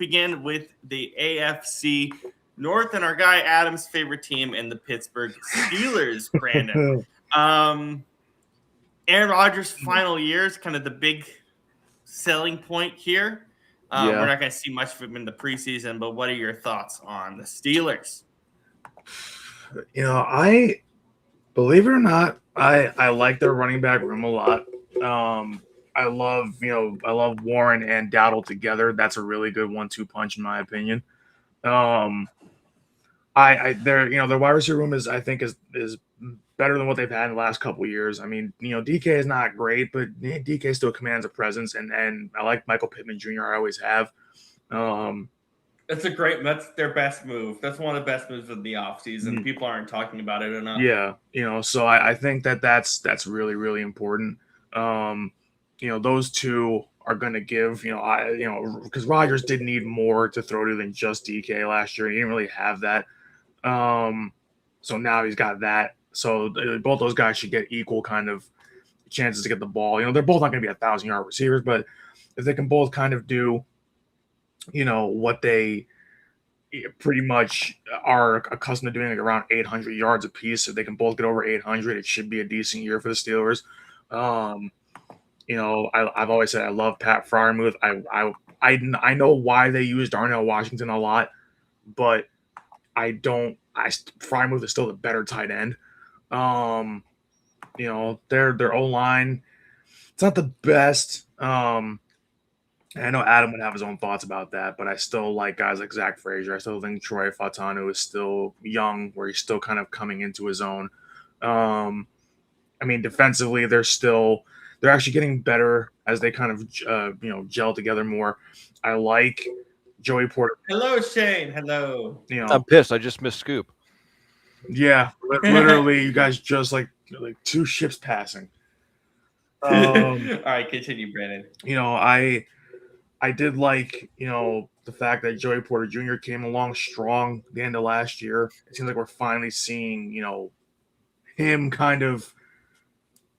begin with the AFC North and our guy Adam's favorite team in the Pittsburgh Steelers, Brandon. Aaron Rodgers' final year is kind of the big selling point here. We're not going to see much of him in the preseason, but what are your thoughts on the Steelers? I believe it or not, I like their running back room a lot. I love Warren and Dowdle together. That's a really good 1-2 punch in my opinion. Their wide receiver room is better than what they've had in the last couple of years. I mean, DK is not great, but DK still commands a presence, and I like Michael Pittman Jr. I always have. That's their best move. That's one of the best moves of the offseason. People aren't talking about it enough. Yeah, so I think that's really, really important. Those two are going to give, because Rodgers did need more to throw to than just DK last year. He didn't really have that. So now he's got that. So both those guys should get equal kind of chances to get the ball. They're both not going to be 1,000-yard receivers, but if they can both kind of do, what they pretty much are accustomed to doing, like around 800 yards apiece, if they can both get over 800, it should be a decent year for the Steelers. I've always said I love Pat Freiermuth. I know why they use Darnell Washington a lot, but Freiermuth is still the better tight end. Their O-line, it's not the best. I know Adam would have his own thoughts about that, but I still like guys like Zach Frazier. I still think Troy Fautanu is still young, where he's still kind of coming into his own. Defensively, they're actually getting better as they kind of gel together more. I like Joey Porter. Hello, Shane. Hello. I'm pissed. I just missed Scoop. Yeah, literally, you guys just like two ships passing. All right, continue, Brandon. I did like, the fact that Joey Porter Jr. came along strong at the end of last year. It seems like we're finally seeing, him kind of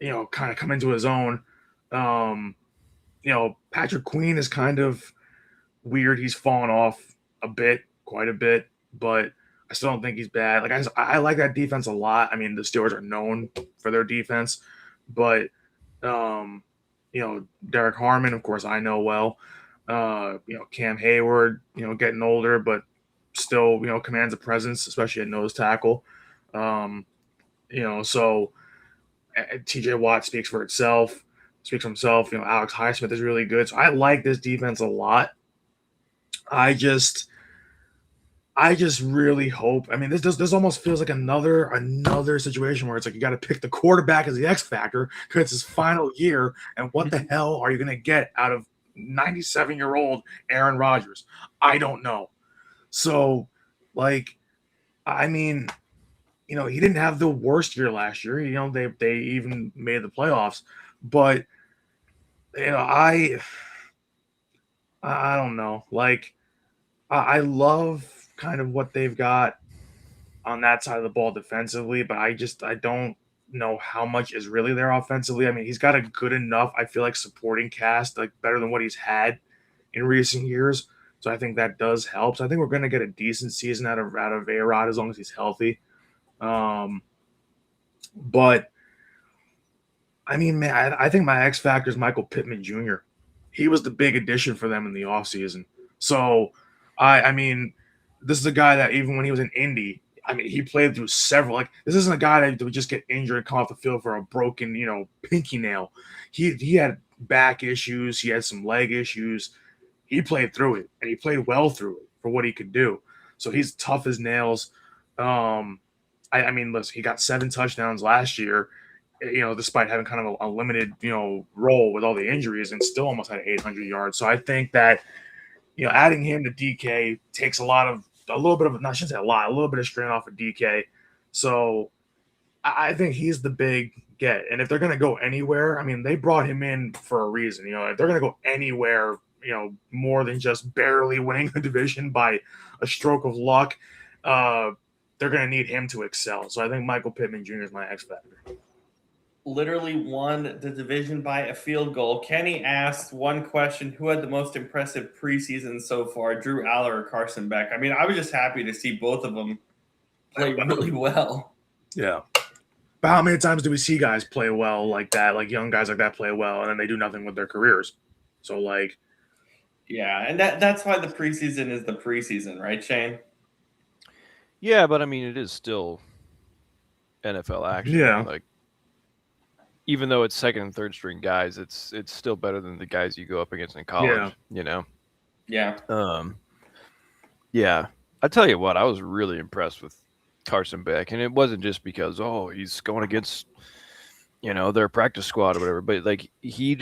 come into his own. Patrick Queen is kind of weird. He's fallen off quite a bit, but I still don't think he's bad. Like I like that defense a lot. I mean, the Steelers are known for their defense, but Derek Harmon, of course, I know well. Cam Hayward, getting older, but still, commands a presence, especially at nose tackle. So TJ Watt speaks for himself. Alex Highsmith is really good. So I like this defense a lot. I just really hope. I mean, this almost feels like another situation where it's like you got to pick the quarterback as the X factor because it's his final year, and what the hell are you going to get out of 97-year-old Aaron Rodgers? I don't know. So, he didn't have the worst year last year. They even made the playoffs, but I don't know. I love kind of what they've got on that side of the ball defensively, but I don't know how much is really there offensively. I mean, he's got a good enough, I feel like, supporting cast, better than what he's had in recent years. So I think that does help. So I think we're going to get a decent season out of A-Rod as long as he's healthy. But I mean, man, I think my X factor is Michael Pittman Jr. He was the big addition for them in the offseason. So I mean, this is a guy that even when he was in Indy, I mean, he played through several. This isn't a guy that would just get injured and come off the field for a broken, pinky nail. He had back issues. He had some leg issues. He played through it, and he played well through it for what he could do. So he's tough as nails. I mean, listen, he got 7 touchdowns last year, despite having kind of a limited, role with all the injuries, and still almost had 800 yards. So I think that, adding him to DK takes a little bit of strain off of DK. So I think he's the big get. And if they're going to go anywhere, I mean, they brought him in for a reason. If they're going to go anywhere, more than just barely winning the division by a stroke of luck, they're going to need him to excel. So I think Michael Pittman Jr. is my X factor. literally won the division by a field goal. Kenny asked one question: who had the most impressive preseason so far, Drew Aller or Carson Beck? I mean, I was just happy to see both of them play really well. Yeah. But how many times do we see guys play well like that, like young guys like that play well, and then they do nothing with their careers? So, like, yeah, and that's why the preseason is the preseason, right, Shane? Yeah, but I mean, it is still NFL action. Yeah. Like, even though it's second and third string guys, it's still better than the guys you go up against in college. Yeah. You know. Yeah. Yeah. I tell you what, I was really impressed with Carson Beck, and it wasn't just because he's going against their practice squad or whatever, but like he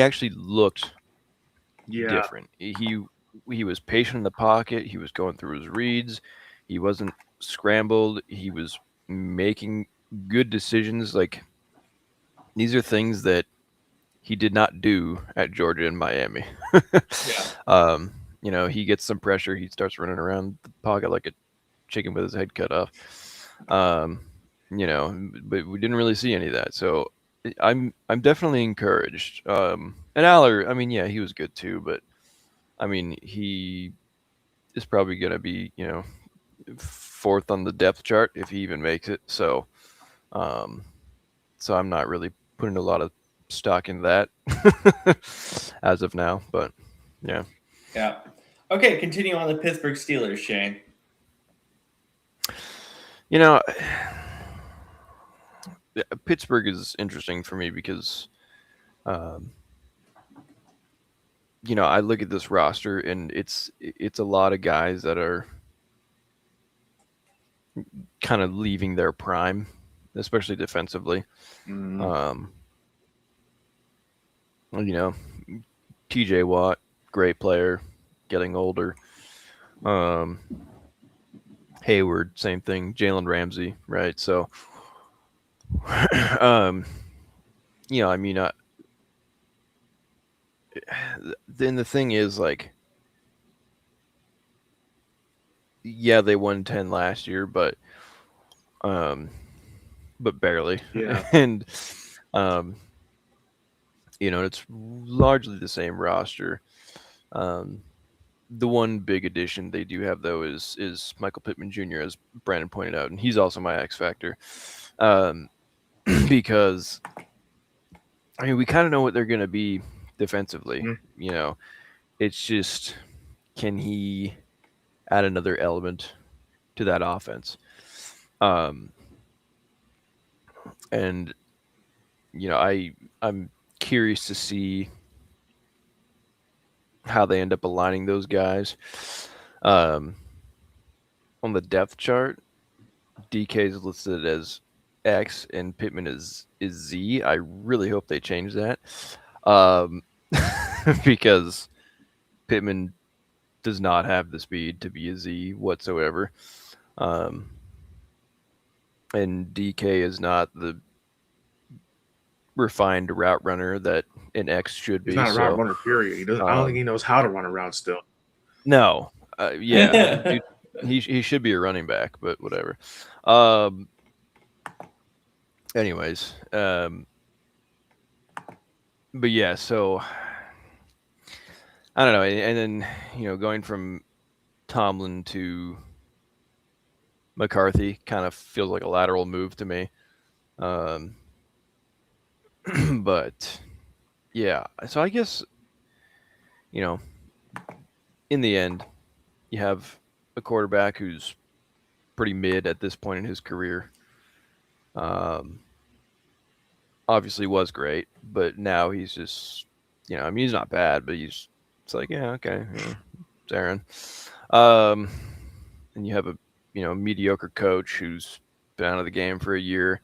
actually looked different. He was patient in the pocket. He was going through his reads. He wasn't scrambled. He was making good decisions. Like, these are things that he did not do at Georgia and Miami. Yeah. He gets some pressure. He starts running around the pocket like a chicken with his head cut off. But we didn't really see any of that. So I'm definitely encouraged. And Aller, I mean, yeah, he was good too, but I mean, he is probably going to be, fourth on the depth chart if he even makes it. So, I'm not really putting a lot of stock in that as of now, but yeah. Yeah. Okay, continue on the Pittsburgh Steelers, Shane. Pittsburgh is interesting for me because, I look at this roster and it's a lot of guys that are kind of leaving their prime, especially defensively. TJ Watt, great player, getting older. Hayward, same thing. Jalen Ramsey, right? So, then the thing is, like, yeah, they won 10 last year, but barely. Yeah. And, it's largely the same roster. The one big addition they do have, though, is Michael Pittman Jr., as Brandon pointed out, and he's also my X factor. Because, I mean, we kind of know what they're going to be defensively. Mm-hmm. It's just, can he add another element to that offense? And I'm curious to see how they end up aligning those guys. On the depth chart, DK is listed as X and Pittman is Z. I really hope they change that, because Pittman does not have the speed to be a Z whatsoever. And DK is not the refined route runner that an X should be. He's not a route runner, period. He doesn't. I don't think he knows how to run a route still. No. Yeah. he should be a running back, but whatever. Anyways. But yeah, so I don't know. And then, going from Tomlin to McCarthy kind of feels like a lateral move to me. But yeah, so I guess, in the end, you have a quarterback who's pretty mid at this point in his career. Obviously was great, but now he's just, I mean, he's not bad, but it's like, yeah, okay, it's Aaron. And you have a, mediocre coach who's been out of the game for a year,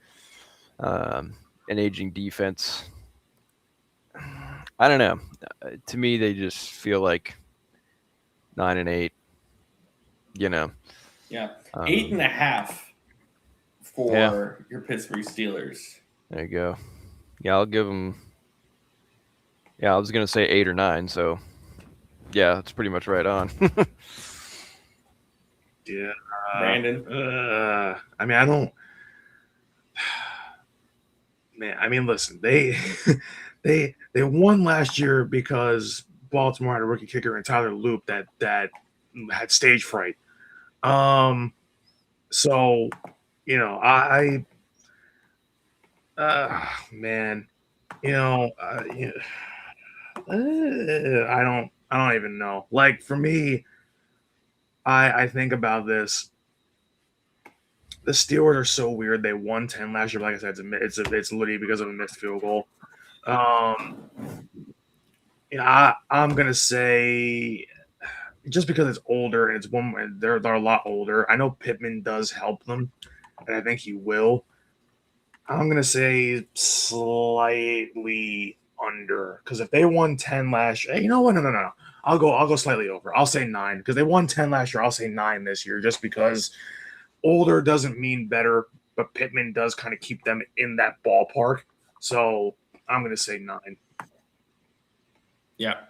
an aging defense. I don't know. To me, they just feel like 9-8. Yeah, 8.5 for your Pittsburgh Steelers. There you go. Yeah, I'll give them. Yeah, I was gonna say 8 or 9. So, yeah, that's pretty much right on. Yeah, Brandon. I mean, I don't. man, I mean, listen, they they won last year because Baltimore had a rookie kicker in Tyler Loop that had stage fright. So man, you know, I don't even know. Like for me, I think about this. The Steelers are so weird. They won 10 last year, but like I said, it's literally because of a missed field goal. I'm gonna say just because it's older and they're a lot older. I know Pittman does help them, and I think he will. I'm gonna say slightly under because if they won 10 last year, you know what? No. I'll go slightly over. I'll say 9 because they won 10 last year. I'll say 9 this year just because older doesn't mean better, but Pittman does kind of keep them in that ballpark. So I'm gonna say 9. Yeah.